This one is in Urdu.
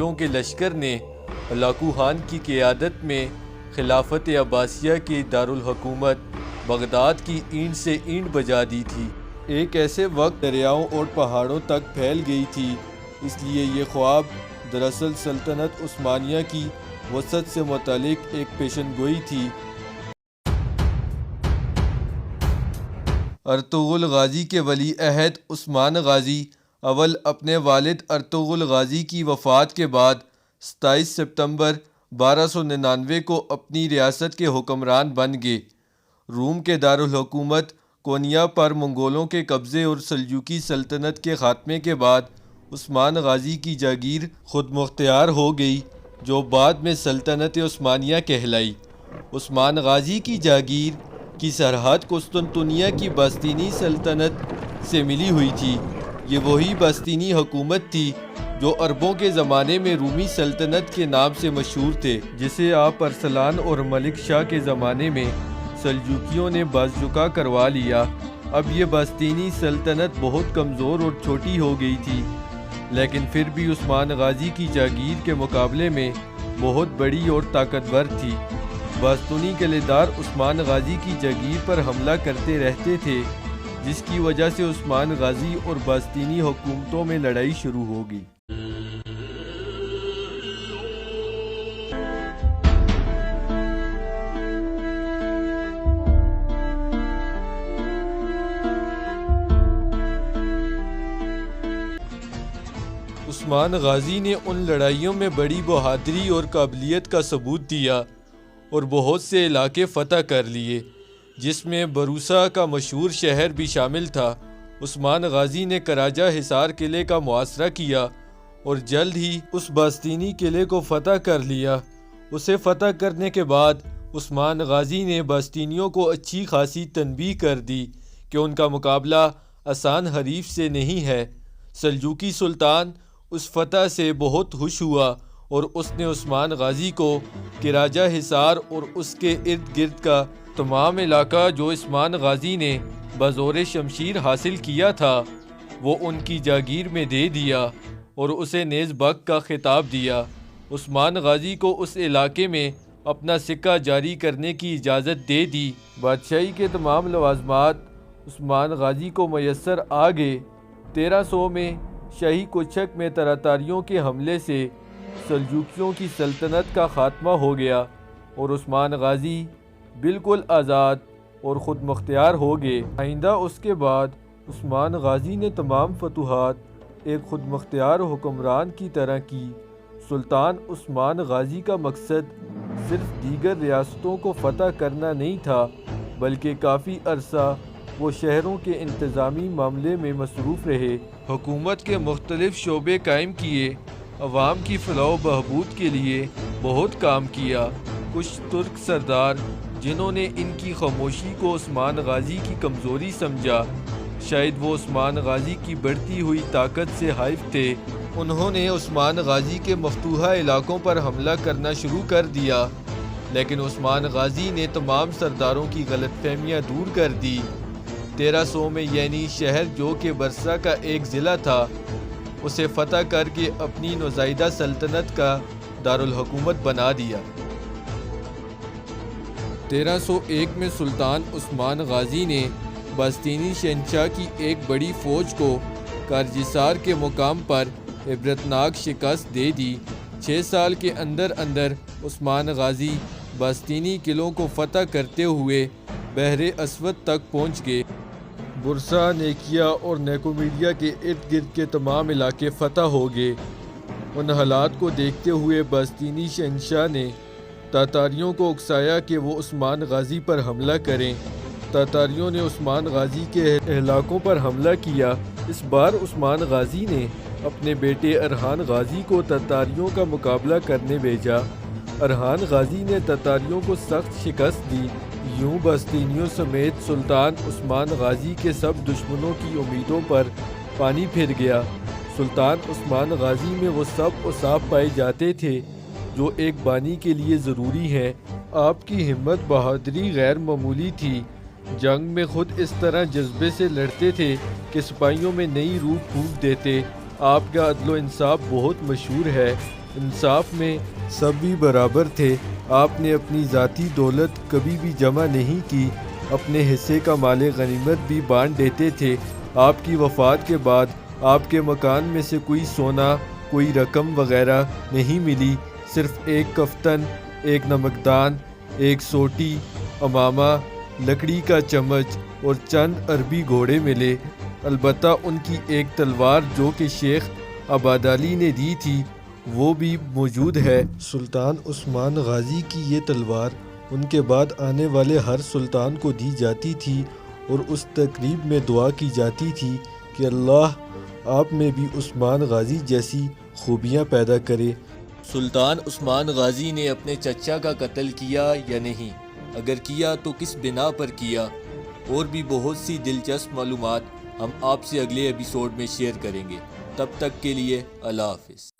منگولوں کے لشکر نے ہلاکو خان کی قیادت میں خلافت عباسیہ کی دارالحکومت بغداد کی اینٹ سے اینٹ بجا دی تھی۔ ایک ایسے وقت دریاؤں اور پہاڑوں تک پھیل گئی تھی، اس لیے یہ خواب دراصل سلطنت عثمانیہ کی وسعت سے متعلق ایک پیشن گوئی تھی۔ ارطغرل غازی کے ولی عہد عثمان غازی اول اپنے والد ارطغرل غازی کی وفات کے بعد 27 ستمبر 1299 کو اپنی ریاست کے حکمران بن گئے۔ روم کے دارالحکومت کونیا پر منگولوں کے قبضے اور سلجوقی سلطنت کے خاتمے کے بعد عثمان غازی کی جاگیر خود مختار ہو گئی، جو بعد میں سلطنت عثمانیہ کہلائی۔ عثمان غازی کی جاگیر کی سرحد قسطنطنیہ کی باستینی سلطنت سے ملی ہوئی تھی۔ یہ وہی باستینی حکومت تھی جو عربوں کے زمانے میں رومی سلطنت کے نام سے مشہور تھے، جسے آپ ارسلان اور ملک شاہ کے زمانے میں سلجوقیوں نے بازجکا کروا لیا۔ اب یہ باستینی سلطنت بہت کمزور اور چھوٹی ہو گئی تھی، لیکن پھر بھی عثمان غازی کی جاگیر کے مقابلے میں بہت بڑی اور طاقتور تھی۔ باستونی قلعےدار عثمان غازی کی جاگیر پر حملہ کرتے رہتے تھے، جس کی وجہ سے عثمان غازی اور باستینی حکومتوں میں لڑائی شروع ہو گئی۔ عثمان غازی نے ان لڑائیوں میں بڑی بہادری اور قابلیت کا ثبوت دیا اور بہت سے علاقے فتح کر لیے، جس میں بروسا کا مشہور شہر بھی شامل تھا۔ عثمان غازی نے کراجہ حصار قلعے کا محاصرہ کیا اور جلد ہی اس باستینی قلعے کو فتح کر لیا۔ اسے فتح کرنے کے بعد عثمان غازی نے باستینیوں کو اچھی خاصی تنبیہ کر دی کہ ان کا مقابلہ آسان حریف سے نہیں ہے۔ سلجوقی سلطان اس فتح سے بہت خوش ہوا اور اس نے عثمان غازی کو کراجہ حصار اور اس کے ارد گرد کا تمام علاقہ جو عثمان غازی نے بزور شمشیر حاصل کیا تھا وہ ان کی جاگیر میں دے دیا اور اسے نیز بخت کا خطاب دیا۔ عثمان غازی کو اس علاقے میں اپنا سکہ جاری کرنے کی اجازت دے دی۔ بادشاہی کے تمام لوازمات عثمان غازی کو میسر آ گئے۔ 1300 میں شاہی کوچک میں تراتاریوں کے حملے سے سلجوقیوں کی سلطنت کا خاتمہ ہو گیا اور عثمان غازی بالکل آزاد اور خود مختار ہو گئے۔ آئندہ اس کے بعد عثمان غازی نے تمام فتوحات ایک خود مختار حکمران کی طرح کی۔ سلطان عثمان غازی کا مقصد صرف دیگر ریاستوں کو فتح کرنا نہیں تھا، بلکہ کافی عرصہ وہ شہروں کے انتظامی معاملے میں مصروف رہے، حکومت کے مختلف شعبے قائم کیے، عوام کی فلاح و بہبود کے لیے بہت کام کیا۔ کچھ ترک سردار جنہوں نے ان کی خاموشی کو عثمان غازی کی کمزوری سمجھا، شاید وہ عثمان غازی کی بڑھتی ہوئی طاقت سے خائف تھے، انہوں نے عثمان غازی کے مفتوحہ علاقوں پر حملہ کرنا شروع کر دیا، لیکن عثمان غازی نے تمام سرداروں کی غلط فہمیاں دور کر دی۔ 1300 میں یعنی شہر جو کہ برسا کا ایک ضلع تھا، اسے فتح کر کے اپنی نوزائیدہ سلطنت کا دارالحکومت بنا دیا۔ 1301 میں سلطان عثمان غازی نے باستینی شہنشاہ کی ایک بڑی فوج کو کارجسار کے مقام پر عبرتناک شکست دے دی۔ 6 سال کے اندر اندر عثمان غازی باستینی قلعوں کو فتح کرتے ہوئے بحر اسود تک پہنچ گئے۔ برسا، نیکیا اور نیکومیڈیا کے ارد گرد کے تمام علاقے فتح ہو گئے۔ ان حالات کو دیکھتے ہوئے باستینی شہنشاہ نے تاتاریوں کو اکسایا کہ وہ عثمان غازی پر حملہ کریں۔ تاتاریوں نے عثمان غازی کے علاقوں پر حملہ کیا۔ اس بار عثمان غازی نے اپنے بیٹے ارحان غازی کو تاتاریوں کا مقابلہ کرنے بھیجا۔ ارحان غازی نے تاتاریوں کو سخت شکست دی۔ یوں باستینیوں سمیت سلطان عثمان غازی کے سب دشمنوں کی امیدوں پر پانی پھر گیا۔ سلطان عثمان غازی میں وہ سب اوصاف پائے جاتے تھے جو ایک بانی کے لیے ضروری ہیں۔ آپ کی ہمت بہادری غیر معمولی تھی۔ جنگ میں خود اس طرح جذبے سے لڑتے تھے کہ سپاہیوں میں نئی روح پھونک دیتے۔ آپ کا عدل و انصاف بہت مشہور ہے، انصاف میں سبھی برابر تھے، آپ نے اپنی ذاتی دولت کبھی بھی جمع نہیں کی، اپنے حصے کا مال غنیمت بھی بانٹ دیتے تھے۔ آپ کی وفات کے بعد آپ کے مکان میں سے کوئی سونا، کوئی رقم وغیرہ نہیں ملی، صرف ایک کفتن، ایک نمکدان، ایک سوٹی، امامہ، لکڑی کا چمچ اور چند عربی گھوڑے ملے۔ البتہ ان کی ایک تلوار جو کہ شیخ عبدالی نے دی تھی وہ بھی موجود ہے۔ سلطان عثمان غازی کی یہ تلوار ان کے بعد آنے والے ہر سلطان کو دی جاتی تھی اور اس تقریب میں دعا کی جاتی تھی کہ اللہ آپ میں بھی عثمان غازی جیسی خوبیاں پیدا کرے۔ سلطان عثمان غازی نے اپنے چچا کا قتل کیا یا نہیں؟ اگر کیا تو کس بنا پر کیا؟ اور بھی بہت سی دلچسپ معلومات ہم آپ سے اگلے ایپیسوڈ میں شیئر کریں گے۔ تب تک کے لیے اللہ حافظ۔